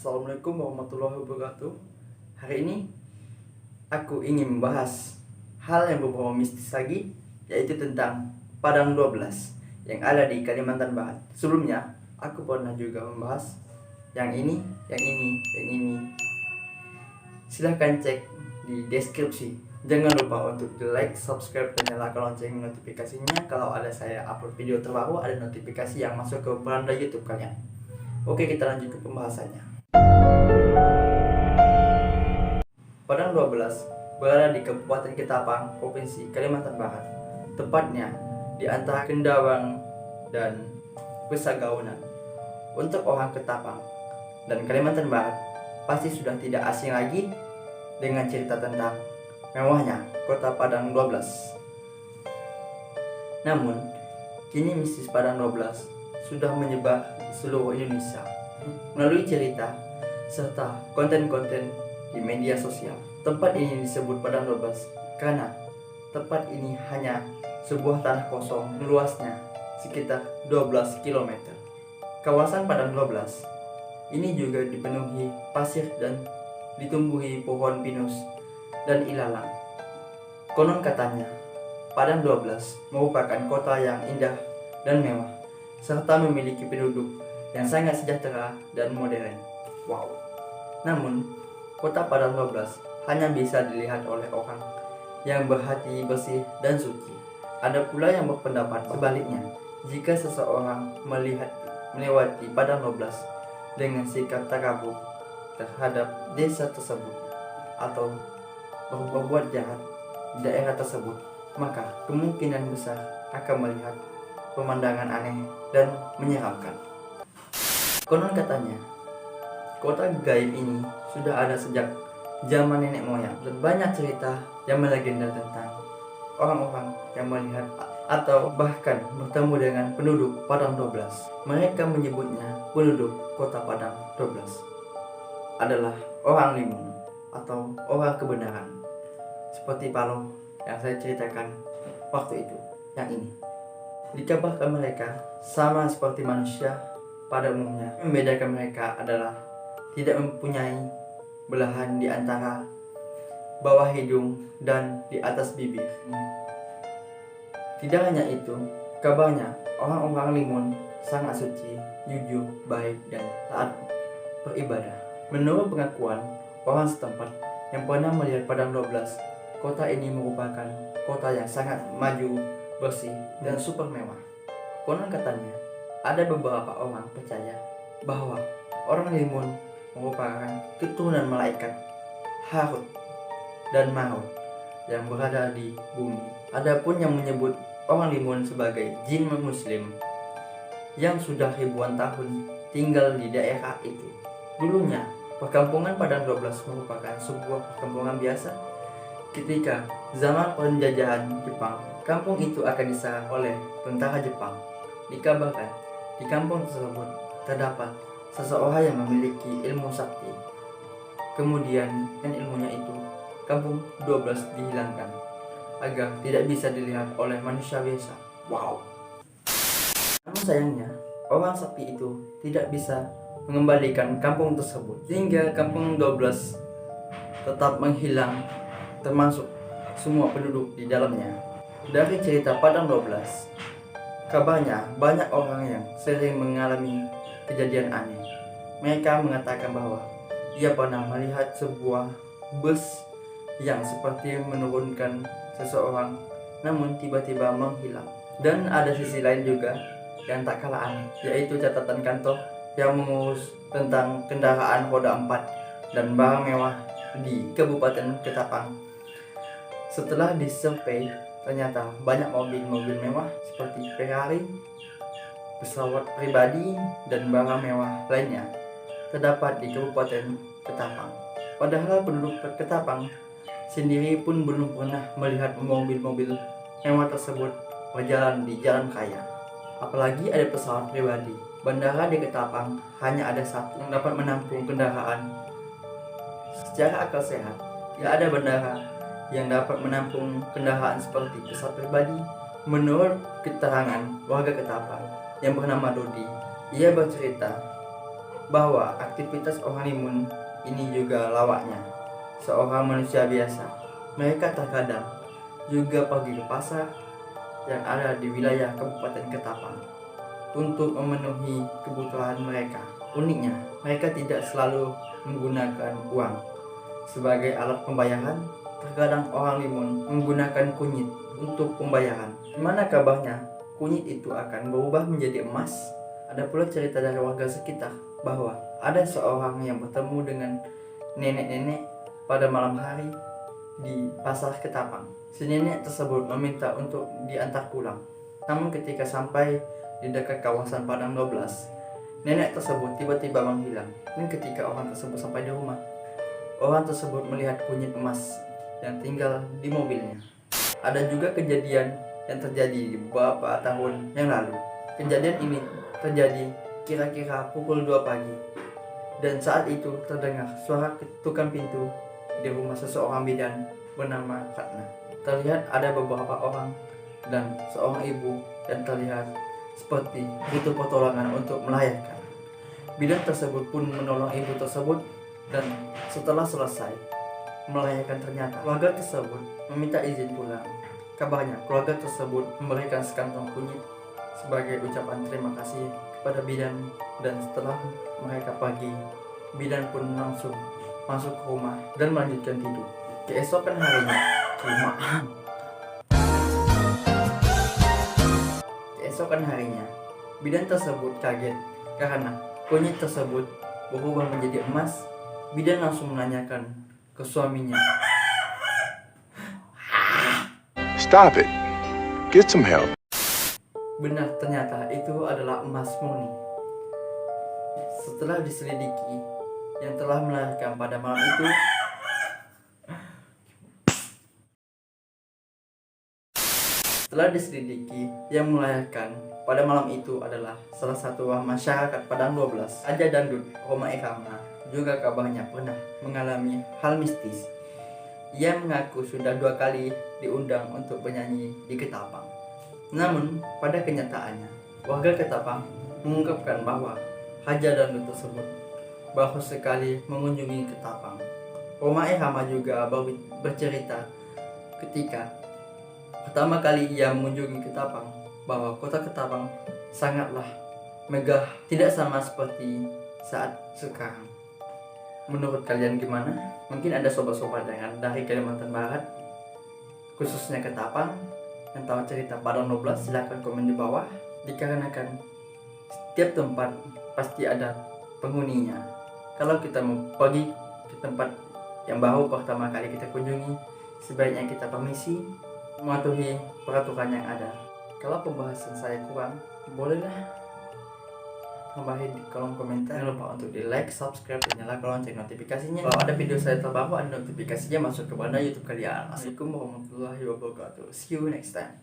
Assalamualaikum warahmatullahi wabarakatuh. Hari ini aku ingin membahas hal yang berbau mistis lagi, yaitu tentang Padang 12 yang ada di Kalimantan Barat. Sebelumnya aku pernah juga membahas yang ini. Silahkan cek di deskripsi. Jangan lupa untuk di like, subscribe, dan nyalakan lonceng notifikasinya. Kalau ada saya upload video terbaru, ada notifikasi yang masuk ke beranda YouTube kalian. Oke, kita lanjut ke pembahasannya. Padang 12 berada di Kabupaten Ketapang, Provinsi Kalimantan Barat. Tepatnya di antara Kendawang dan Pesagaunan. Untuk orang Ketapang dan Kalimantan Barat pasti sudah tidak asing lagi dengan cerita tentang mewahnya kota Padang 12. Namun, kini mistis Padang 12 sudah menyebar di seluruh Indonesia melalui cerita serta konten-konten di media sosial. Tempat ini disebut Padang 12 karena tempat ini hanya sebuah tanah kosong luasnya sekitar 12 km. Kawasan Padang 12 ini juga dipenuhi pasir dan ditumbuhi pohon pinus dan ilalang. Konon katanya, Padang 12 merupakan kota yang indah dan mewah, serta memiliki penduduk yang sangat sejahtera dan modern. Wow. Namun, kota Padang 12 hanya bisa dilihat oleh orang yang berhati bersih dan suci. Ada pula yang berpendapat sebaliknya, jika seseorang melewati Padang 12 dengan sikap takabur terhadap desa tersebut atau berbuat jahat di daerah tersebut, maka kemungkinan besar akan melihat pemandangan aneh dan menyeramkan. Konon katanya, kota gaib ini sudah ada sejak zaman nenek moyang, dan banyak cerita yang melegenda tentang orang-orang yang melihat atau bahkan bertemu dengan penduduk Padang 12. Mereka menyebutnya penduduk kota Padang 12 adalah orang limun atau orang kebenaran, seperti Paloh yang saya ceritakan waktu itu. Yang ini dikabarkan mereka sama seperti manusia pada umumnya. Yang membedakan mereka adalah tidak mempunyai belahan di antara bawah hidung dan di atas bibir. Tidak hanya itu, kabarnya orang-orang limun sangat suci, jujur, baik, dan taat beribadah. Menurut pengakuan orang setempat yang pernah melihat Padang 12, kota ini merupakan kota yang sangat maju, bersih, dan super mewah. Konon katanya, ada beberapa orang percaya bahwa orang limun merupakan keturunan malaikat Harut dan Marut yang berada di bumi. Adapun yang menyebut orang limun sebagai jin muslim yang sudah ribuan tahun tinggal di daerah itu. Dulunya, perkampungan Padang 12 merupakan sebuah perkampungan biasa. Ketika zaman penjajahan Jepang, kampung itu akan diserang oleh tentara Jepang. Dikabarkan di kampung tersebut terdapat seseorang yang memiliki ilmu sakti. Kemudian dengan ilmunya itu, kampung 12 dihilangkan agar tidak bisa dilihat oleh manusia biasa. Wow. Namun sayangnya, orang sakti itu tidak bisa mengembalikan kampung tersebut, sehingga kampung 12 tetap menghilang, termasuk semua penduduk di dalamnya. Dari cerita Padang 12, kabarnya banyak orang yang sering mengalami kejadian aneh. Mereka mengatakan bahwa ia pernah melihat sebuah bus yang seperti menurunkan seseorang, namun tiba-tiba menghilang. Dan ada sisi lain juga yang tak kalah aneh, yaitu catatan kantor yang mengurus tentang kendaraan roda 4 dan barang mewah di Kabupaten Ketapang. Setelah disurvei, ternyata banyak mobil-mobil mewah seperti Ferrari, pesawat pribadi, dan barang mewah lainnya terdapat di Kabupaten Ketapang. Padahal penduduk Ketapang sendiri pun belum pernah melihat mobil-mobil mewah tersebut berjalan di jalan raya, apalagi ada pesawat pribadi. Bandara di Ketapang hanya ada satu yang dapat menampung kendaraan. Secara akal sehat, tidak ada bandara yang dapat menampung kendaraan seperti pesawat pribadi. Menurut keterangan warga Ketapang yang bernama Dodi, ia bercerita bahwa aktivitas orang limun ini juga lawaknya seorang manusia biasa. Mereka terkadang juga pergi ke pasar yang ada di wilayah Kabupaten Ketapang untuk memenuhi kebutuhan mereka. Uniknya, mereka tidak selalu menggunakan uang sebagai alat pembayaran. Terkadang orang limun menggunakan kunyit untuk pembayaran. Gimana kabarnya? Kunyit itu akan berubah menjadi emas. Ada pula cerita dari warga sekitar bahwa ada seorang yang bertemu dengan nenek-nenek pada malam hari di pasar Ketapang. Si nenek tersebut meminta untuk diantar pulang. Namun ketika sampai di dekat kawasan Padang 12, nenek tersebut tiba-tiba menghilang. Dan ketika orang tersebut sampai di rumah, orang tersebut melihat kunyit emas yang tinggal di mobilnya. Ada juga kejadian yang terjadi beberapa tahun yang lalu. Kejadian ini terjadi kira-kira pukul 2 pagi. Dan saat itu terdengar suara ketukan pintu di rumah seseorang bidan bernama Ratna. Terlihat ada beberapa orang dan seorang ibu yang terlihat seperti butuh pertolongan untuk melahirkan. Bidan tersebut pun menolong ibu tersebut, dan setelah selesai melahirkan ternyata keluarga tersebut meminta izin pulang. Kabarnya keluarga tersebut memberikan sekantong kunyit sebagai ucapan terima kasih kepada bidan, dan setelah mereka pergi, bidan pun langsung masuk ke rumah dan melanjutkan tidur. Keesokan harinya, bidan tersebut kaget karena kunyit tersebut berubah menjadi emas. Bidan langsung menanyakan ke suaminya. Stop it. Get some help. Benar, ternyata itu adalah emas murni. Setelah diselidiki, yang telah melahirkan pada malam itu adalah salah satu masyarakat Padang 12, Aja Dangdut Rhoma Irama. Juga kabarnya pernah mengalami hal mistis. Ia mengaku sudah 2 kali diundang untuk bernyanyi di Ketapang. Namun pada kenyataannya, warga Ketapang mengungkapkan bahwa Haja Dangdut tersebut baru sekali mengunjungi Ketapang. Rhoma Irama juga bercerita ketika pertama kali ia mengunjungi Ketapang bahwa kota Ketapang sangatlah megah, tidak sama seperti saat sekarang. Menurut kalian gimana? Mungkin ada sobat-sobat dari Kalimantan Barat, khususnya Ketapang, yang tahu cerita Padang 12, silahkan komen di bawah. Dikarenakan setiap tempat pasti ada penghuninya. Kalau kita mau pergi ke tempat yang baru pertama kali kita kunjungi, sebaiknya kita permisi, mematuhi peraturan yang ada. Kalau pembahasan saya kurang, bolehlah tambahin di kolom komentar. Jangan lupa untuk di like, subscribe, dan nyalakan lonceng notifikasinya. Kalau ada video saya terbaru, ada notifikasinya masuk kepada YouTube kalian. Assalamualaikum warahmatullahi wabarakatuh. See you next time.